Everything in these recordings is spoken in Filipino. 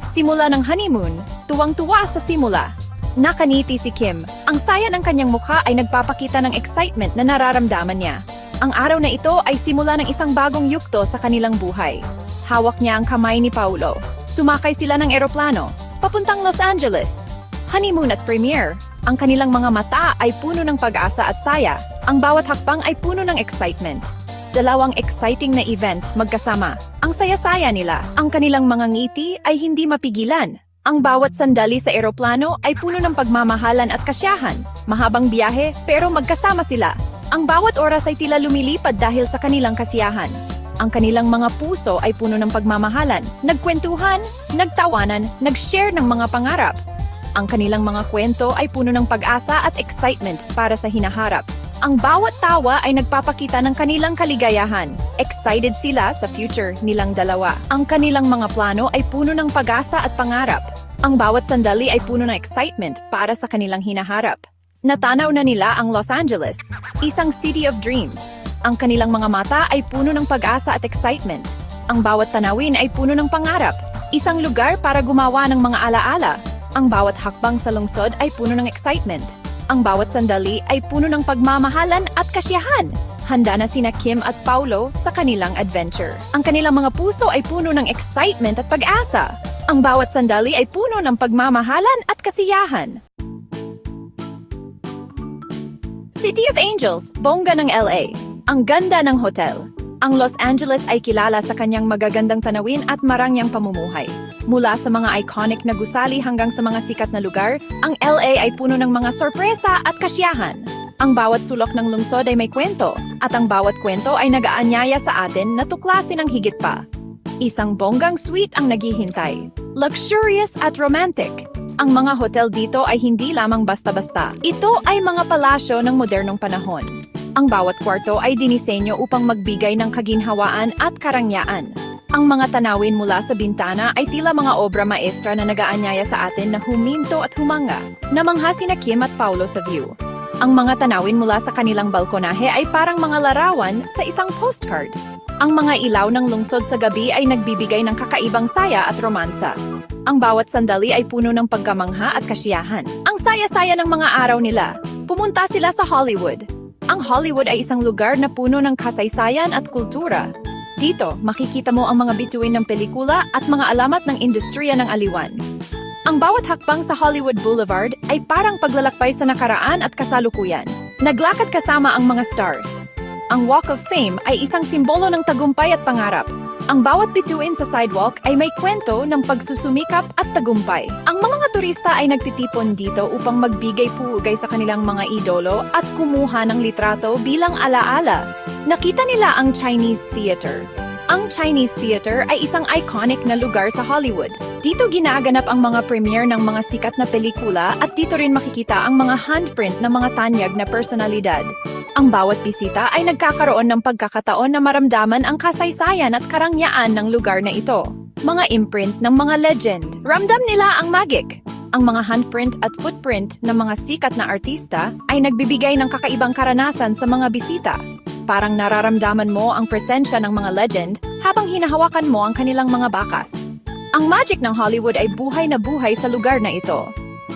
Simula ng honeymoon, tuwang-tuwa sa simula. Nakaniti si Kim. Ang saya ng kanyang mukha ay nagpapakita ng excitement na nararamdaman niya. Ang araw na ito ay simula ng isang bagong yugto sa kanilang buhay. Hawak niya ang kamay ni Paulo. Sumakay sila ng eroplano, papuntang Los Angeles. Honeymoon at premiere. Ang kanilang mga mata ay puno ng pag-asa at saya. Ang bawat hakbang ay puno ng excitement. Dalawang exciting na event magkasama. Ang saya-saya nila. Ang kanilang mga ngiti ay hindi mapigilan. Ang bawat sandali sa eroplano ay puno ng pagmamahalan at kasiyahan. Mahabang biyahe pero magkasama sila. Ang bawat oras ay tila lumilipad dahil sa kanilang kasiyahan. Ang kanilang mga puso ay puno ng pagmamahalan. Nagkwentuhan, nagtawanan, nag-share ng mga pangarap. Ang kanilang mga kwento ay puno ng pag-asa at excitement para sa hinaharap. Ang bawat tawa ay nagpapakita ng kanilang kaligayahan. Excited sila sa future nilang dalawa. Ang kanilang mga plano ay puno ng pag-asa at pangarap. Ang bawat sandali ay puno ng excitement para sa kanilang hinaharap. Natanaw na nila ang Los Angeles, isang city of dreams. Ang kanilang mga mata ay puno ng pag-asa at excitement. Ang bawat tanawin ay puno ng pangarap, isang lugar para gumawa ng mga alaala. Ang bawat hakbang sa lungsod ay puno ng excitement. Ang bawat sandali ay puno ng pagmamahalan at kasiyahan. Handa na sina Kim at Paulo sa kanilang adventure. Ang kanilang mga puso ay puno ng excitement at pag-asa. Ang bawat sandali ay puno ng pagmamahalan at kasiyahan. City of Angels, bongga ng LA. Ang ganda ng hotel. Ang Los Angeles ay kilala sa kanyang magagandang tanawin at marangyang pamumuhay. Mula sa mga iconic na gusali hanggang sa mga sikat na lugar, ang LA ay puno ng mga sorpresa at kasiyahan. Ang bawat sulok ng lungsod ay may kwento, at ang bawat kwento ay nag-aanyaya sa atin na tuklasin ang higit pa. Isang bonggang suite ang naghihintay. Luxurious at romantic. Ang mga hotel dito ay hindi lamang basta-basta. Ito ay mga palasyo ng modernong panahon. Ang bawat kwarto ay dinisenyo upang magbigay ng kaginhawaan at karangyaan. Ang mga tanawin mula sa bintana ay tila mga obra maestra na nag-aanyaya sa atin na huminto at humanga. Namangha sina Kim at Paulo sa view. Ang mga tanawin mula sa kanilang balkonahe ay parang mga larawan sa isang postcard. Ang mga ilaw ng lungsod sa gabi ay nagbibigay ng kakaibang saya at romansa. Ang bawat sandali ay puno ng pagkamangha at kasiyahan. Ang saya-saya ng mga araw nila. Pumunta sila sa Hollywood. Ang Hollywood ay isang lugar na puno ng kasaysayan at kultura. Dito, makikita mo ang mga bituin ng pelikula at mga alamat ng industriya ng aliwan. Ang bawat hakbang sa Hollywood Boulevard ay parang paglalakbay sa nakaraan at kasalukuyan. Naglakad kasama ang mga stars. Ang Walk of Fame ay isang simbolo ng tagumpay at pangarap. Ang bawat bituin sa sidewalk ay may kwento ng pagsusumikap at tagumpay. Ang mga turista ay nagtitipon dito upang magbigay pugay sa kanilang mga idolo at kumuha ng litrato bilang alaala. Nakita nila ang Chinese Theater. Ang Chinese Theater ay isang iconic na lugar sa Hollywood. Dito ginaganap ang mga premiere ng mga sikat na pelikula at dito rin makikita ang mga handprint ng mga tanyag na personalidad. Ang bawat bisita ay nagkakaroon ng pagkakataon na maramdaman ang kasaysayan at karangyaan ng lugar na ito. Mga imprint ng mga legend. Ramdam nila ang magic. Ang mga handprint at footprint ng mga sikat na artista ay nagbibigay ng kakaibang karanasan sa mga bisita. Parang nararamdaman mo ang presensya ng mga legend habang hinahawakan mo ang kanilang mga bakas. Ang magic ng Hollywood ay buhay na buhay sa lugar na ito.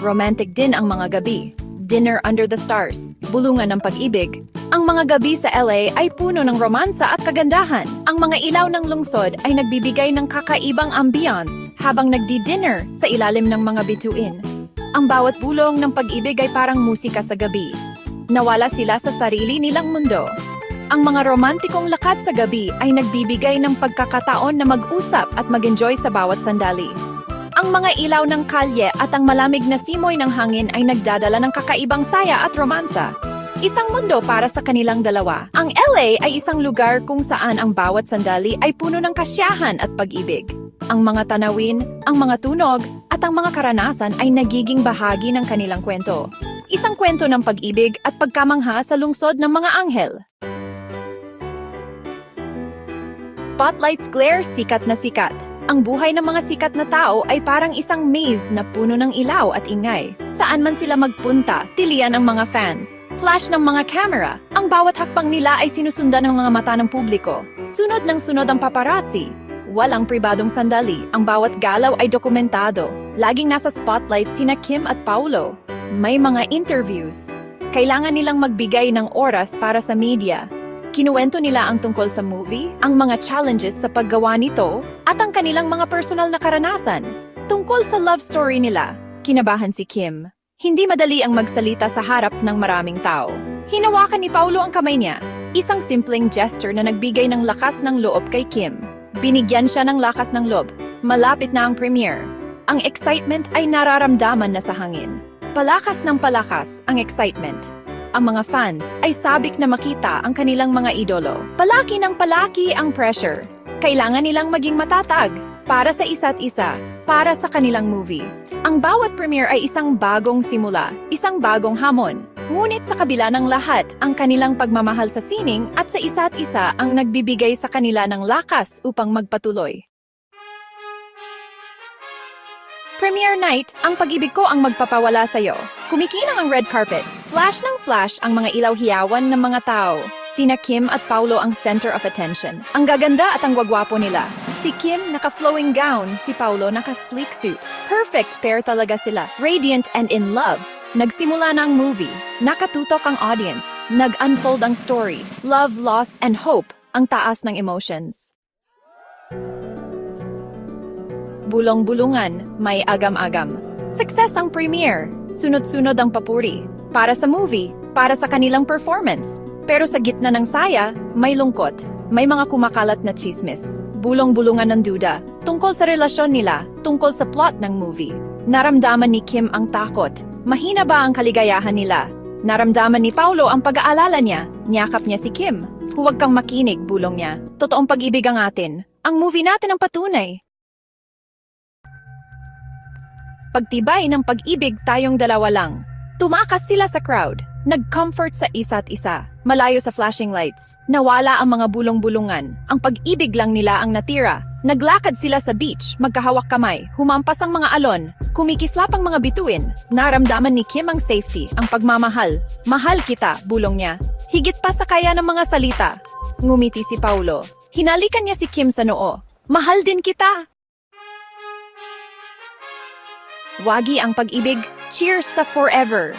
Romantic din ang mga gabi. Dinner under the stars, bulungan ng pag-ibig. Ang mga gabi sa LA ay puno ng romansa at kagandahan. Ang mga ilaw ng lungsod ay nagbibigay ng kakaibang ambiance habang nagdi-dinner sa ilalim ng mga bituin. Ang bawat bulong ng pag-ibig ay parang musika sa gabi. Nawala sila sa sarili nilang mundo. Ang mga romantikong lakad sa gabi ay nagbibigay ng pagkakataon na mag-usap at mag-enjoy sa bawat sandali. Ang mga ilaw ng kalye at ang malamig na simoy ng hangin ay nagdadala ng kakaibang saya at romansa. Isang mundo para sa kanilang dalawa. Ang LA ay isang lugar kung saan ang bawat sandali ay puno ng kasiyahan at pag-ibig. Ang mga tanawin, ang mga tunog, at ang mga karanasan ay nagiging bahagi ng kanilang kwento. Isang kwento ng pag-ibig at pagkamangha sa lungsod ng mga anghel. Spotlights glare, sikat na sikat. Ang buhay ng mga sikat na tao ay parang isang maze na puno ng ilaw at ingay. Saan man sila magpunta, tilian ang mga fans. Flash ng mga camera. Ang bawat hakbang nila ay sinusundan ng mga mata ng publiko. Sunod ng sunod ang paparazzi. Walang pribadong sandali, ang bawat galaw ay dokumentado. Laging nasa spotlight sina Kim at Paulo. May mga interviews. Kailangan nilang magbigay ng oras para sa media. Kinuwento nila ang tungkol sa movie, ang mga challenges sa paggawa nito, at ang kanilang mga personal na karanasan. Tungkol sa love story nila, kinabahan si Kim. Hindi madali ang magsalita sa harap ng maraming tao. Hinawakan ni Paulo ang kamay niya, isang simpleng gesture na nagbigay ng lakas ng loob kay Kim. Binigyan siya ng lakas ng loob. Malapit na ang premiere. Ang excitement ay nararamdaman na sa hangin. Palakas ng palakas ang excitement. Ang mga fans ay sabik na makita ang kanilang mga idolo. Palaki ng palaki ang pressure. Kailangan nilang maging matatag para sa isa't isa, para sa kanilang movie. Ang bawat premiere ay isang bagong simula, isang bagong hamon. Ngunit sa kabila ng lahat, ang kanilang pagmamahal sa sining at sa isa't isa ang nagbibigay sa kanila ng lakas upang magpatuloy. Premiere night, ang pag-ibig ko ang magpapawala sa'yo. Kumikinang ang red carpet. Flash ng flash ang mga ilaw-hiyawan ng mga tao. Sina Kim at Paulo ang center of attention. Ang gaganda at ang gwagwapo nila. Si Kim naka-flowing gown, si Paulo naka-sleek suit. Perfect pair talaga sila. Radiant and in love. Nagsimula na ang movie. Nakatutok ang audience. Nag-unfold ang story. Love, loss, and hope. Ang taas ng emotions. Bulong-bulungan, may agam-agam. Success ang premiere. Sunod-sunod ang papuri. Para sa movie, para sa kanilang performance. Pero sa gitna ng saya, may lungkot. May mga kumakalat na chismis. Bulong-bulungan ng duda. Tungkol sa relasyon nila, tungkol sa plot ng movie. Naramdaman ni Kim ang takot. Mahina ba ang kaligayahan nila? Naramdaman ni Paulo ang pag-aalala niya. Niyakap niya si Kim. Huwag kang makinig, bulong niya. Totoong pag-ibig ang atin. Ang movie natin ang patunay. Pagtibay ng pag-ibig tayong dalawa lang. Tumakas sila sa crowd. Nag-comfort sa isa't isa. Malayo sa flashing lights. Nawala ang mga bulong-bulungan. Ang pag-ibig lang nila ang natira. Naglakad sila sa beach, magkahawak kamay. Humampas ang mga alon. Kumikislap ang mga bituin. Naramdaman ni Kim ang safety, ang pagmamahal. Mahal kita, bulong niya. Higit pa sa kaya ng mga salita. Ngumiti si Paulo. Hinalikan niya si Kim sa noo. Mahal din kita. Wagi ang pag-ibig, cheers sa forever.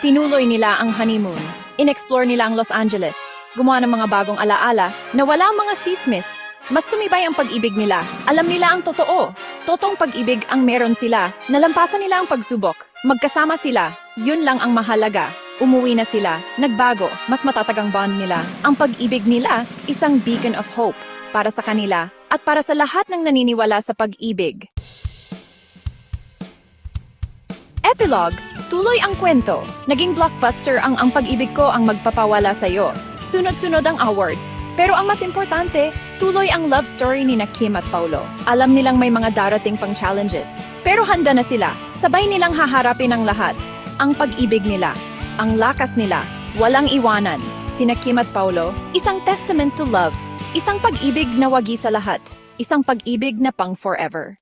Tinuloy nila ang honeymoon. Inexplore nila ang Los Angeles. Gumawa ng mga bagong alaala na wala ang mga sismis. Mas tumibay ang pag-ibig nila. Alam nila ang totoo. Totoong pag-ibig ang meron sila. Nalampasan nila ang pagsubok. Magkasama sila. Yun lang ang mahalaga. Umuwi na sila. Nagbago. Mas matatagang bond nila. Ang pag-ibig nila, isang beacon of hope. Para sa kanila at para sa lahat ng naniniwala sa pag-ibig. Epilogue, tuloy ang kwento. Naging blockbuster ang pag-ibig ko ang magpapawala sa'yo. Sunod-sunod ang awards. Pero ang mas importante, tuloy ang love story ni Kim at Paulo. Alam nilang may mga darating pang challenges. Pero handa na sila. Sabay nilang haharapin ang lahat. Ang pag-ibig nila. Ang lakas nila. Walang iwanan. Sina Kim at Paulo, isang testament to love. Isang pag-ibig na wagi sa lahat. Isang pag-ibig na pang forever.